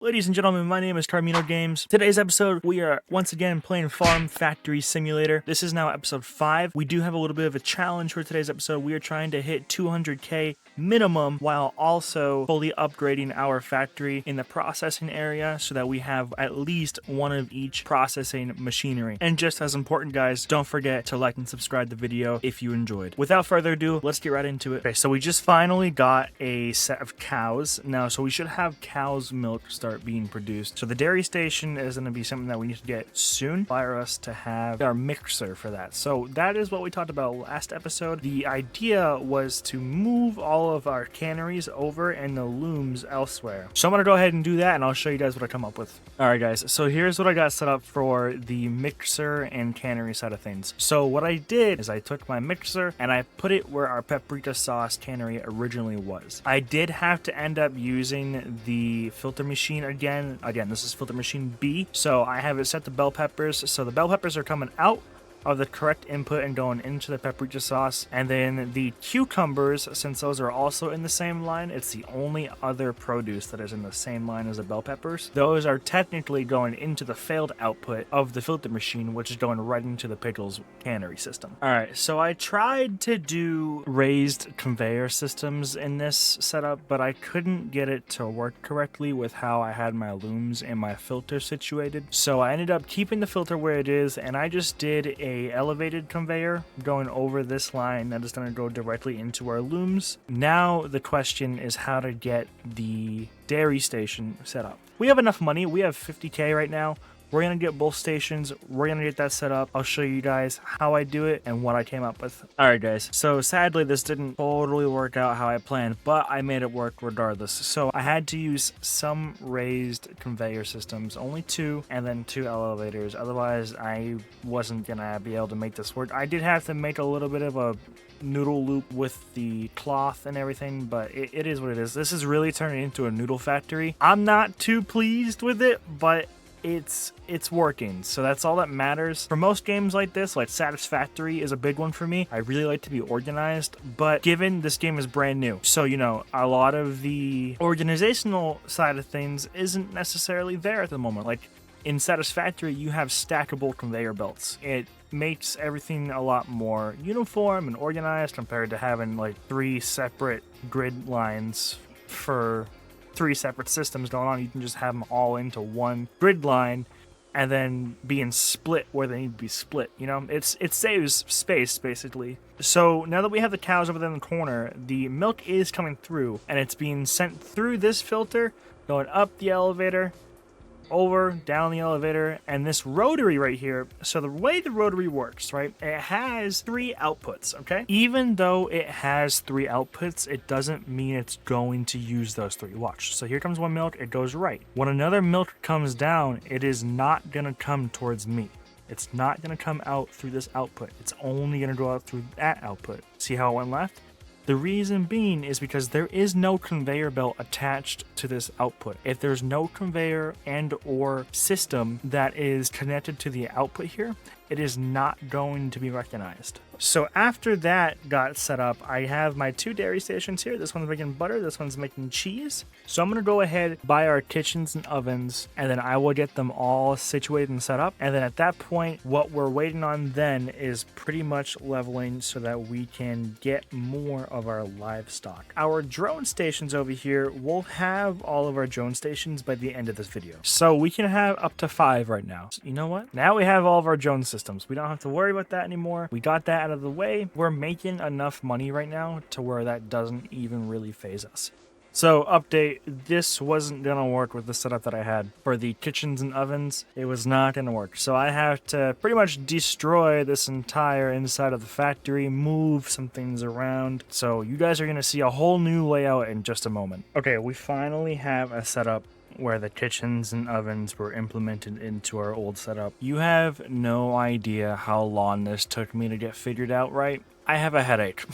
Ladies and gentlemen, my name is CarminoGames. Today's episode, we are once again playing Farm Factory Simulator. This is now episode 5. We do have a little bit of a challenge for today's episode. We are trying to hit 200k minimum while also fully upgrading our factory in the processing area so that we have at least one of each processing machinery. And just as important, guys, don't forget to like and subscribe the video if you enjoyed. Without further ado, let's get right into it. Okay, so we just finally got a set of cows now, so we should have cow's milk start being produced. So the dairy station is going to be something that we need to get soon. Require us to have our mixer for that. So that is what we talked about last episode. The idea was to move all of our canneries over and the looms elsewhere. So I'm going to go ahead and do that, and I'll show you guys what I come up with. Alright guys, so here's what I got set up for the mixer and cannery side of things. So what I did is I took my mixer and I put it where our paprika sauce cannery originally was. I did have to end up using the filter machine again. This is filter machine B. So I have it set to bell peppers. So the bell peppers are coming out of the correct input and going into the paprika sauce, and then the cucumbers, since those are also in the same line, it's the only other produce that is in the same line as the bell peppers. Those are technically going into the failed output of the filter machine, which is going right into the pickles cannery system. All right, so I tried to do raised conveyor systems in this setup, but I couldn't get it to work correctly with how I had my looms and my filter situated. So I ended up keeping the filter where it is, and I just did a elevated conveyor going over this line that is going to go directly into our looms. Now the question is how to get the dairy station set up. We have enough money. We have 50k right now. We're going to get both stations. We're going to get that set up. I'll show you guys how I do it and what I came up with. All right, guys. So sadly, this didn't totally work out how I planned, but I made it work regardless. So I had to use some raised conveyor systems, only 2, and then 2 elevators. Otherwise, I wasn't going to be able to make this work. I did have to make a little bit of a noodle loop with the cloth and everything, but it is what it is. This is really turning into a noodle factory. I'm not too pleased with it, but it's working, so that's all that matters. For most games like this, like Satisfactory is a big one for me. I really like to be organized, but given this game is brand new, so you know, a lot of the organizational side of things isn't necessarily there at the moment. Like in Satisfactory, you have stackable conveyor belts. It makes everything a lot more uniform and organized compared to having like 3 separate grid lines for 3 separate systems going on. You can just have them all into one grid line and then being split where they need to be split. You know, it saves space basically. So now that we have the cows over there in the corner, the milk is coming through and it's being sent through this filter, going up the elevator, over, down the elevator, and this rotary right here. So the way the rotary works, right, it has 3 outputs, okay? Even though it has 3 outputs, it doesn't mean it's going to use those 3. Watch. So here comes one milk, it goes right. When another milk comes down, it is not gonna come towards me. It's not gonna come out through this output. It's only gonna go out through that output. See how it went left? The reason being is because there is no conveyor belt attached to this output. If there's no conveyor and or system that is connected to the output here, it is not going to be recognized. So after that got set up, I have my 2 dairy stations here. This one's making butter, this one's making cheese. So I'm gonna go ahead, buy our kitchens and ovens, and then I will get them all situated and set up. And then at that point, what we're waiting on then is pretty much leveling so that we can get more of our livestock. Our drone stations over here, we'll have all of our drone stations by the end of this video. So we can have up to 5 right now. So you know what? Now we have all of our drone systems. We don't have to worry about that anymore. We got that out of the way. We're making enough money right now to where that doesn't even really phase us. So update, this wasn't gonna work with the setup that I had for the kitchens and ovens. It was not gonna work. So I have to pretty much destroy this entire inside of the factory, move some things around. So you guys are gonna see a whole new layout in just a moment. Okay, we finally have a setup where the kitchens and ovens were implemented into our old setup. You have no idea how long this took me to get figured out right. I have a headache.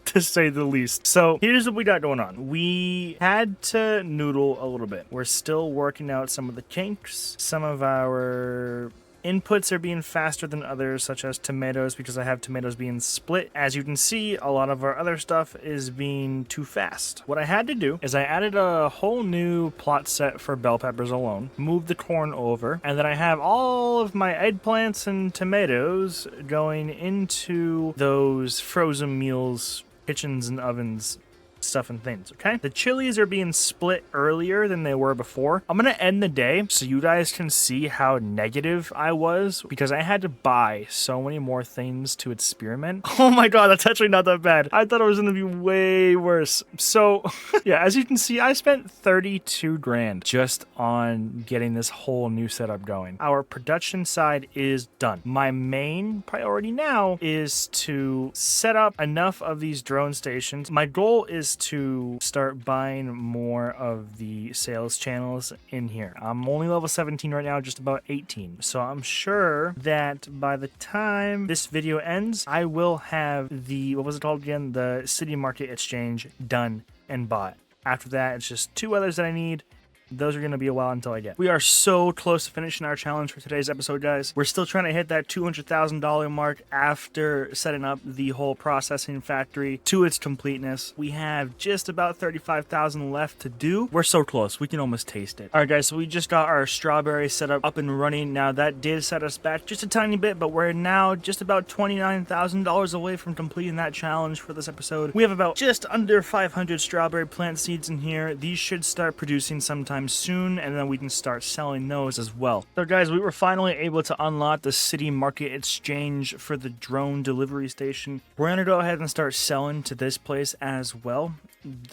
To say the least. So here's what we got going on. We had to noodle a little bit. We're still working out some of the kinks, some of our inputs are being faster than others, such as tomatoes, because I have tomatoes being split. As you can see, a lot of our other stuff is being too fast. What I had to do is I added a whole new plot set for bell peppers alone, moved the corn over, and then I have all of my eggplants and tomatoes going into those frozen meals, kitchens and ovens stuff and things, okay? The chilies are being split earlier than they were before. I'm gonna end the day so you guys can see how negative I was because I had to buy so many more things to experiment. Oh my god, that's actually not that bad. I thought it was gonna be way worse. So yeah, as you can see, I spent 32 grand just on getting this whole new setup going. Our production side is done. My main priority now is to set up enough of these drone stations. My goal is to start buying more of the sales channels in here. I'm only level 17 right now, just about 18. So I'm sure that by the time this video ends, I will have the, what was it called again? The City Market Exchange done and bought. After that, it's just 2 others that I need. Those are going to be a while until I get. We are so close to finishing our challenge for today's episode, guys. We're still trying to hit that $200,000 mark after setting up the whole processing factory to its completeness. We have just about 35,000 left to do. We're so close. We can almost taste it. All right, guys, so we just got our strawberry setup up and running. Now, that did set us back just a tiny bit, but we're now just about $29,000 away from completing that challenge for this episode. We have about just under 500 strawberry plant seeds in here. These should start producing sometime soon, and then we can start selling those as well. So guys, we were finally able to unlock the City Market Exchange for the drone delivery station. We're gonna go ahead and start selling to this place as well.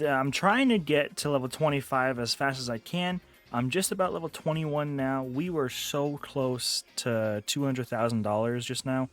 I'm trying to get to level 25 as fast as I can. I'm just about level 21 now. We were so close to $200,000 just now.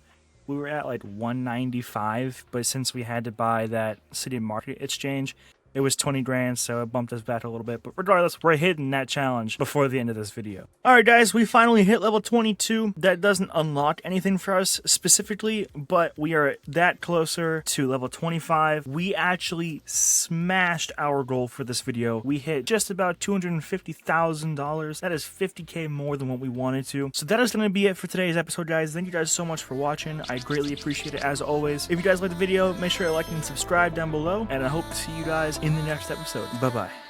We were at like 195, but since we had to buy that City Market Exchange, it was 20 grand, so it bumped us back a little bit. But regardless, we're hitting that challenge before the end of this video. Alright guys, we finally hit level 22. That doesn't unlock anything for us specifically, but we are that closer to level 25. We actually smashed our goal for this video. We hit just about $250,000. That is 50k more than what we wanted to. So that is going to be it for today's episode, guys. Thank you guys so much for watching. I greatly appreciate it as always. If you guys like the video, make sure to like and subscribe down below, and I hope to see you guys in the next episode. Bye-bye.